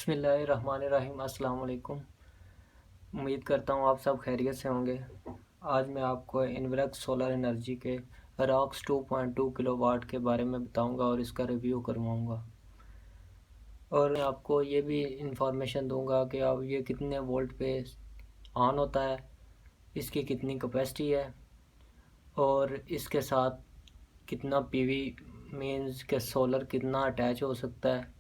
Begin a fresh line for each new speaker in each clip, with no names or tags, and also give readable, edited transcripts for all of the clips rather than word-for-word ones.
बिस्मिल्लाहिर्रहमानिर्रहीम। अस्सलाम वालेकुम। उम्मीद करता हूँ आप सब खैरियत से होंगे। आज मैं आपको इन्वर्क्स सोलर एनर्जी के रॉक्स 2.2 किलोवाट के बारे में बताऊंगा और इसका रिव्यू करवाऊंगा, और मैं आपको ये भी इंफॉर्मेशन दूंगा कि अब ये कितने वोल्ट पे ऑन होता है, इसकी कितनी कैपेसिटी है और इसके साथ कितना पीवी मींस के सोलर कितना अटैच हो सकता है।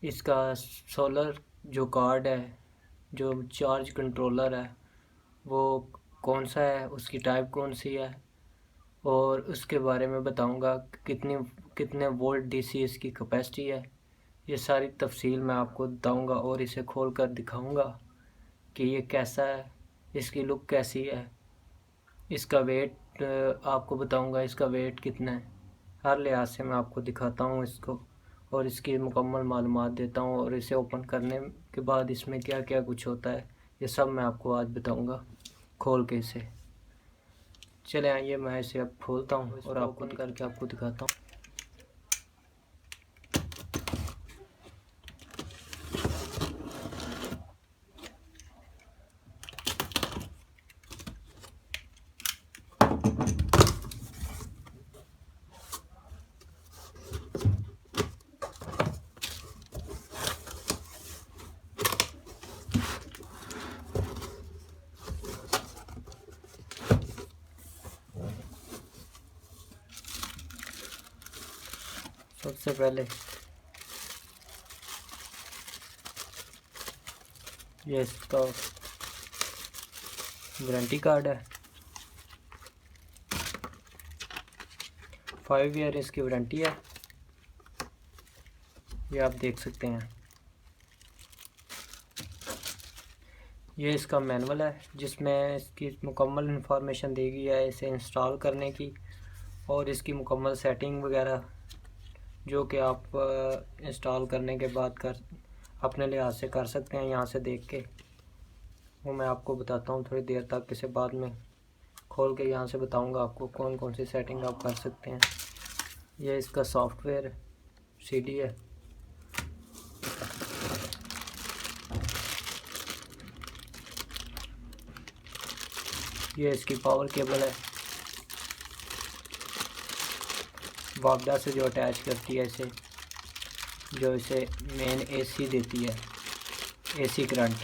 इसका सोलर जो कार्ड है, जो चार्ज कंट्रोलर है, वो कौन सा है, उसकी टाइप कौन सी है, और उसके बारे में बताऊंगा कितने वोल्ट डीसी इसकी कैपेसिटी है। ये सारी तफसील मैं आपको बताऊंगा और इसे खोल कर दिखाऊंगा कि ये कैसा है, इसकी लुक कैसी है, इसका वेट आपको बताऊंगा, इसका वेट कितना है। हर लिहाज से मैं आपको दिखाता हूँ इसको और इसकी मुकम्मल मालूमात देता हूँ, और इसे ओपन करने के बाद इसमें क्या क्या कुछ होता है ये सब मैं आपको आज बताऊंगा खोल के इसे। चले आइए, मैं इसे अब खोलता हूँ और आपको ओपन करके आपको दिखाता हूँ। सबसे पहले ये इसका वारंटी कार्ड है, 5 ईयर इसकी वारंटी है, ये आप देख सकते हैं। ये इसका मैनुअल है जिसमें इसकी मुकम्मल इंफॉर्मेशन दी गई है इसे इंस्टॉल करने की, और इसकी मुकम्मल सेटिंग वगैरह जो कि आप इंस्टॉल करने के बाद अपने लिहाज से कर सकते हैं यहाँ से देख के। वो मैं आपको बताता हूँ थोड़ी देर तक, इसे बाद में खोल के यहाँ से बताऊँगा आपको कौन कौन सी सेटिंग आप कर सकते हैं। ये इसका सॉफ्टवेयर सीडी है, ये इसकी पावर केबल है वापडा से जो अटैच करती है इसे, जो इसे मेन एसी देती है, एसी करंट।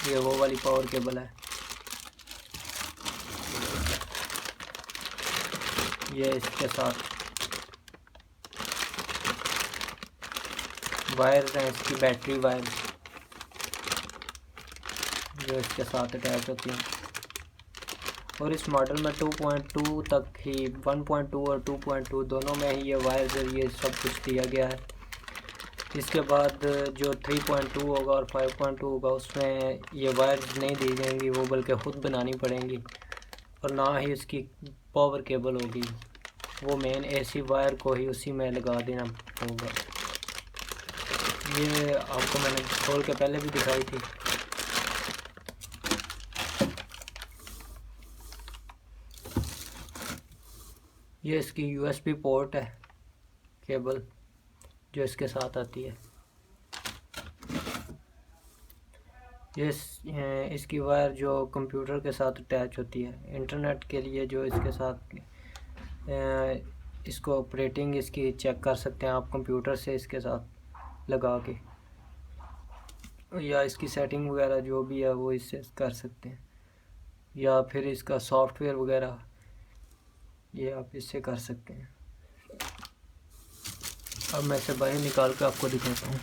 ये वो वाली पावर केबल है। ये इसके साथ वायर हैं, इसकी बैटरी वायर जो इसके साथ अटैच होती हैं। और इस मॉडल में 2.2 तक ही 1.2 और 2.2 दोनों में ही ये वायर जरिए सब कुछ दिया गया है। इसके बाद जो 3.2 होगा और 5.2 होगा उसमें ये वायर नहीं दी जाएंगी, वो बल्कि ख़ुद बनानी पड़ेंगी, और ना ही इसकी पावर केबल होगी, वो मेन एसी वायर को ही उसी में लगा देना होगा। ये आपको मैंने खोल के पहले भी दिखाई थी। ये इसकी यूएसबी पोर्ट है, केबल जो इसके साथ आती है। ये इसकी वायर जो कंप्यूटर के साथ अटैच होती है इंटरनेट के लिए, जो इसके साथ इसको ऑपरेटिंग इसकी चेक कर सकते हैं आप कंप्यूटर से इसके साथ लगा के, या इसकी सेटिंग वगैरह जो भी है वो इससे कर सकते हैं, या फिर इसका सॉफ्टवेयर वगैरह ये आप इससे कर सकते हैं। अब मैं इसे बाहर निकाल कर आपको दिखाता हूँ।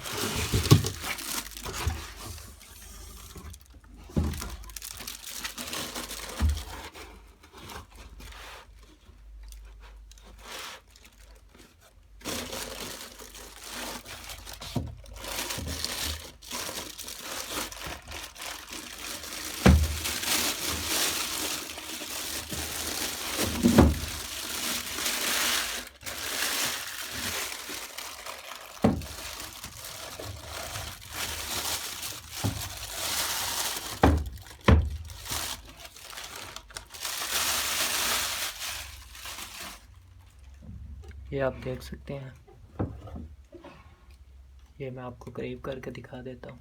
ये आप देख सकते हैं, ये मैं आपको करीब करके दिखा देता हूँ।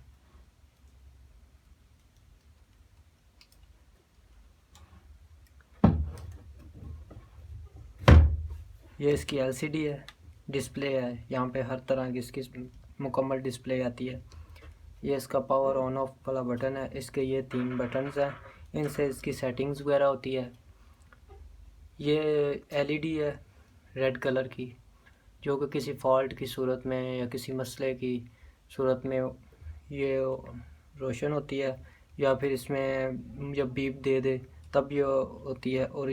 ये इसकी एलसीडी है, डिस्प्ले है, यहाँ पे हर तरह की इसकी मुकम्मल डिस्प्ले आती है। ये इसका पावर ऑन ऑफ वाला बटन है, इसके ये 3 बटन्स हैं, इनसे इसकी सेटिंग्स वगैरह होती है। ये एलईडी है रेड कलर की, जो कि किसी फॉल्ट की सूरत में या किसी मसले की सूरत में ये रोशन होती है, या फिर इसमें जब बीप दे दे तब ये होती है। और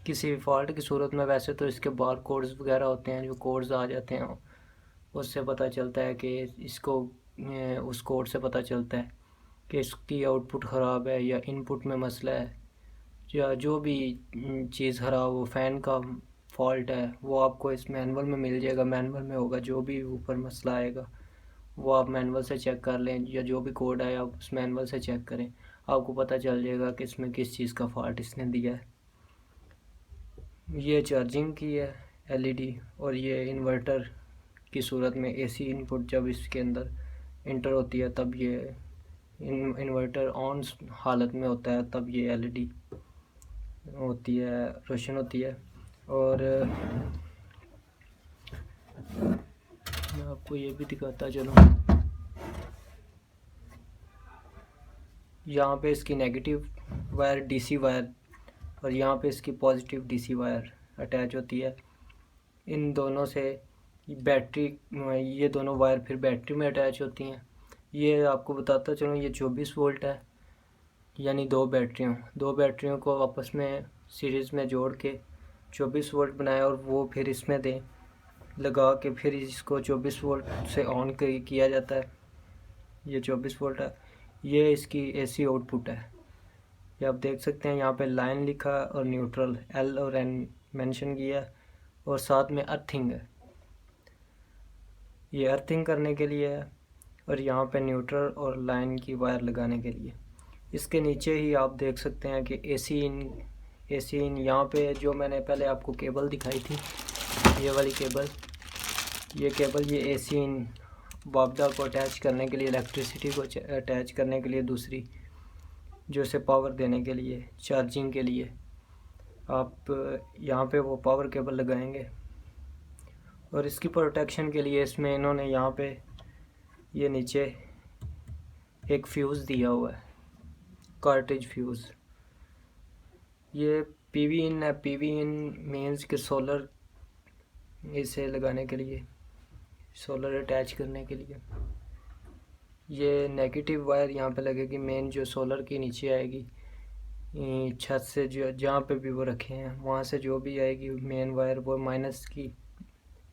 किसी भी फॉल्ट की सूरत में वैसे तो इसके बार कोड्स वगैरह होते हैं, जो कोड्स आ जाते हैं उससे पता चलता है कि इसको उस कोड से पता चलता है कि इसकी आउटपुट ख़राब है या इनपुट में मसला है, या जो भी चीज़ ख़राब हो, फ़ैन का फॉल्ट है, वो आपको इस मैनुअल में मिल जाएगा। मैनुअल में होगा, जो भी ऊपर मसला आएगा वो आप मैनुअल से चेक कर लें, या जो भी कोड आए आप उस मैनुअल से चेक करें, आपको पता चल जाएगा कि इसमें किस चीज़ का फॉल्ट इसने दिया है। ये चार्जिंग की है एलईडी, और ये इन्वर्टर की सूरत में एसी इनपुट जब इसके अंदर इंटर होती है तब ये इन्वर्टर ऑन हालत में होता है, तब ये एलईडी होती है, रोशन होती है। और मैं आपको ये भी दिखाता चलूँ, यहाँ पे इसकी नेगेटिव वायर डीसी वायर और यहाँ पे इसकी पॉजिटिव डीसी वायर अटैच होती है। इन दोनों से बैटरी, ये दोनों वायर फिर बैटरी में अटैच होती हैं। ये आपको बताता चलूँ, ये 24 वोल्ट है, यानी दो बैटरियों को आपस में सीरीज़ में जोड़ के 24 वोल्ट बनाया, और वो फिर इसमें दें लगा के फिर इसको 24 वोल्ट से ऑन किया जाता है। ये 24 वोल्ट है। ये इसकी एसी आउटपुट है। ये आप देख सकते हैं, यहाँ पे लाइन लिखा है और न्यूट्रल एल और एन मेंशन किया है, और साथ में अर्थिंग है। ये अर्थिंग करने के लिए है, और यहाँ पे न्यूट्रल और लाइन की वायर लगाने के लिए। इसके नीचे ही आप देख सकते हैं कि एसी इन यहाँ पे जो मैंने पहले आपको केबल दिखाई थी, ये वाली केबल, ये एसी इन बाबदा को अटैच करने के लिए, इलेक्ट्रिसिटी को अटैच करने के लिए, दूसरी जो इसे पावर देने के लिए, चार्जिंग के लिए आप यहाँ पे वो पावर केबल लगाएंगे। और इसकी प्रोटेक्शन के लिए इसमें इन्होंने यहाँ पे ये नीचे एक फ्यूज़ दिया हुआ है, कार्ट्रिज फ्यूज़। ये पीवी इन है, पीवी इन मीन्स कि सोलर, इसे लगाने के लिए, सोलर अटैच करने के लिए। ये नेगेटिव वायर यहाँ पे लगेगी, मेन जो सोलर की नीचे आएगी छत से, जो जहाँ पे भी वो रखे हैं वहाँ से जो भी आएगी मेन वायर, वो माइनस की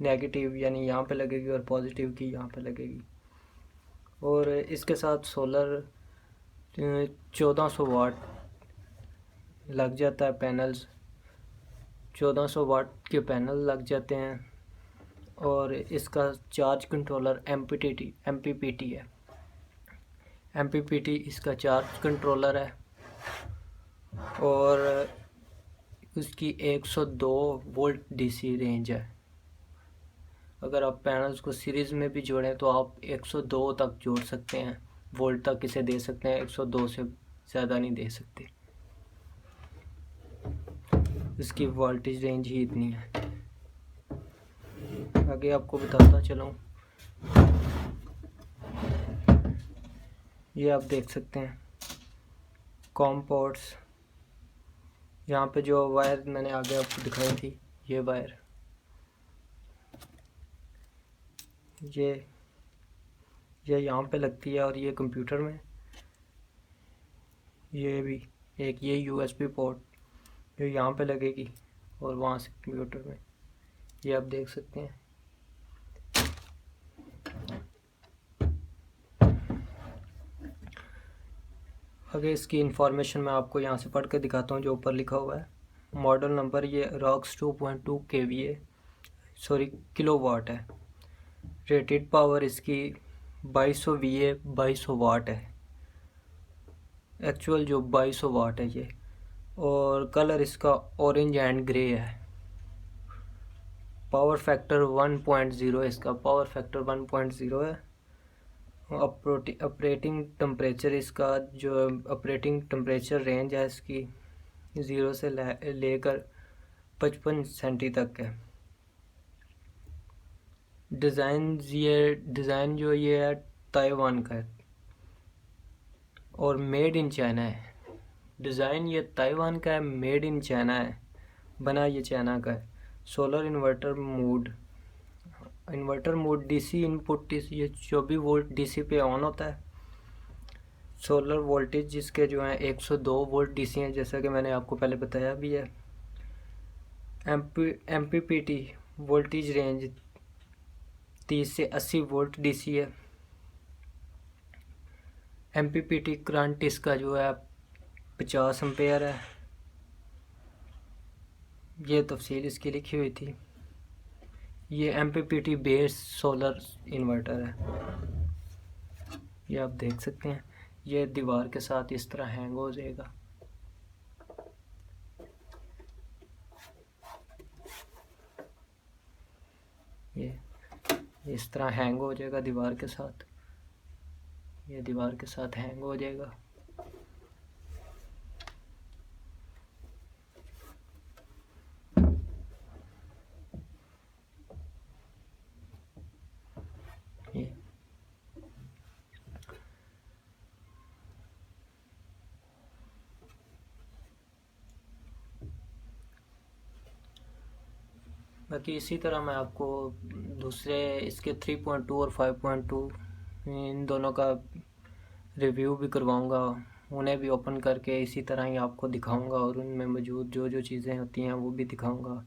नेगेटिव यानी यहाँ पे लगेगी, और पॉजिटिव की यहाँ पे लगेगी। और इसके साथ सोलर 1400 वाट लग जाता है, पैनल्स 1400 वाट के पैनल लग जाते हैं। और इसका चार्ज कंट्रोलर MPPT है। MPPT इसका चार्ज कंट्रोलर है, और उसकी 102 वोल्ट DC रेंज है। अगर आप पैनल्स को सीरीज़ में भी जोड़ें तो आप 102 तक जोड़ सकते हैं, वोल्ट तक इसे दे सकते हैं, 102 से ज़्यादा नहीं दे सकते। इसकी वोल्टेज रेंज ही इतनी है। आगे आपको बताता चलूँ, ये आप देख सकते हैं कॉम पोर्ट्स। यहाँ पे जो वायर मैंने आगे आपको दिखाई थी, ये वायर, ये यहाँ पे लगती है, और ये कंप्यूटर में, ये भी एक ये USB पोर्ट जो यहाँ पे लगेगी, और वहाँ से कंप्यूटर में, ये आप देख सकते हैं। आगे इसकी इंफॉर्मेशन मैं आपको यहाँ से पढ़ के दिखाता हूँ, जो ऊपर लिखा हुआ है। मॉडल नंबर ये ROX 2.2 kVA किलोवाट है। रेटेड पावर इसकी 2200 VA 2200 वाट है, एक्चुअल जो 2200 वाट है ये। और कलर इसका ऑरेंज एंड ग्रे है। पावर फैक्टर 1.0 इसका पावर फैक्टर 1.0 है। ऑपरेटिंग टेम्परेचर इसका जो ऑपरेटिंग टेम्परेचर रेंज है इसकी 0 से लेकर 55 सेंटी तक है। डिज़ाइन जो ये है ताइवान का है और मेड इन चाइना है। डिज़ाइन ये ताइवान का है, मेड इन चाइना है, बना ये चाइना का है। Solar inverter mode DC input ये 24 वोल्ट डीसी पे ऑन होता है। सोलर वोल्टेज जिसके जो है 102 वोल्ट डीसी हैं, जैसा कि मैंने आपको पहले बताया भी है। एमपीपीटी वोल्टेज रेंज 30 से 80 वोल्ट डीसी है। एमपीपीटी करंट इसका जो है 50 एम्पेयर है। ये तफसील इसकी लिखी हुई थी। ये एमपीपीटी बेस्ड सोलर इन्वर्टर है, ये आप देख सकते हैं। ये दीवार के साथ इस तरह हैंग हो जाएगा। ये इस तरह हैंग हो जाएगा दीवार के साथ, ये दीवार के साथ हैंग हो जाएगा। ये बाकी इसी तरह मैं आपको दूसरे इसके 3.2 और 5.2 इन दोनों का रिव्यू भी करवाऊंगा, उन्हें भी ओपन करके इसी तरह ही आपको दिखाऊंगा और उनमें मौजूद जो जो चीज़ें होती हैं वो भी दिखाऊंगा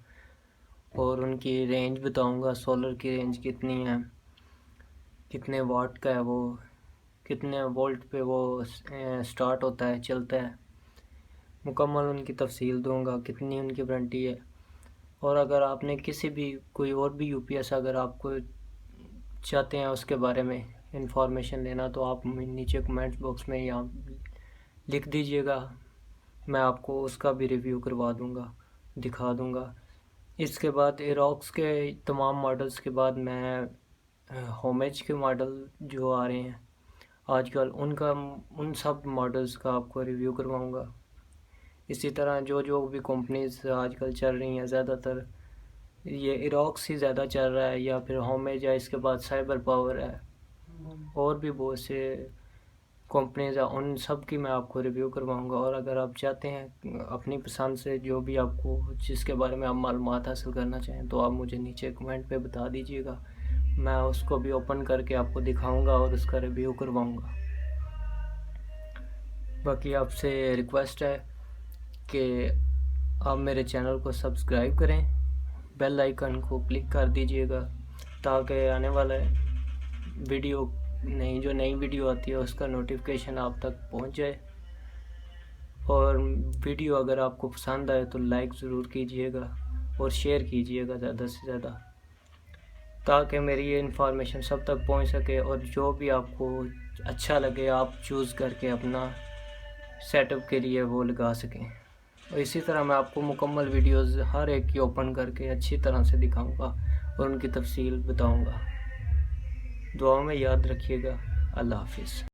और उनकी रेंज बताऊंगा। सोलर की रेंज कितनी है, कितने वाट का है वो, कितने वोल्ट पे वो स्टार्ट होता है, चलता है, मुकम्मल उनकी तफसील दूंगा, कितनी उनकी वारंटी है। और अगर आपने किसी भी कोई और भी यूपीएस अगर आपको चाहते हैं उसके बारे में इंफॉर्मेशन लेना तो आप नीचे कमेंट बॉक्स में या लिख दीजिएगा, मैं आपको उसका भी रिव्यू करवा दूंगा, दिखा दूंगा। इसके बाद इरॉक्स के तमाम मॉडल्स के बाद मैं होमेज के मॉडल जो आ रहे हैं आजकल उन सब मॉडल्स का आपको रिव्यू करवाऊंगा। इसी तरह जो भी कंपनीज आजकल चल रही हैं, ज़्यादातर ये इरॉक्स ही ज़्यादा चल रहा है या फिर होमेज है, इसके बाद साइबर पावर है, और भी बहुत से कंपनीज है, उन सब की मैं आपको रिव्यू करवाऊंगा। और अगर आप चाहते हैं अपनी पसंद से जो भी आपको जिसके बारे में आप मालूमात हासिल करना चाहें तो आप मुझे नीचे कमेंट पे बता दीजिएगा, मैं उसको भी ओपन करके आपको दिखाऊंगा और उसका रिव्यू करवाऊंगा। बाकी आपसे रिक्वेस्ट है कि आप मेरे चैनल को सब्सक्राइब करें, बेल आइकन को क्लिक कर दीजिएगा ताकि आने वाला वीडियो जो नई वीडियो आती है उसका नोटिफिकेशन आप तक पहुंच जाए। और वीडियो अगर आपको पसंद आए तो लाइक ज़रूर कीजिएगा और शेयर कीजिएगा ज़्यादा से ज़्यादा, ताकि मेरी ये इन्फॉर्मेशन सब तक पहुंच सके और जो भी आपको अच्छा लगे आप चूज़ करके अपना सेटअप के लिए वो लगा सकें। और इसी तरह मैं आपको मुकम्मल वीडियोस हर एक की ओपन करके अच्छी तरह से दिखाऊंगा और उनकी तफसील बताऊंगा। दुआ में याद रखिएगा। अल्लाह हाफिज़।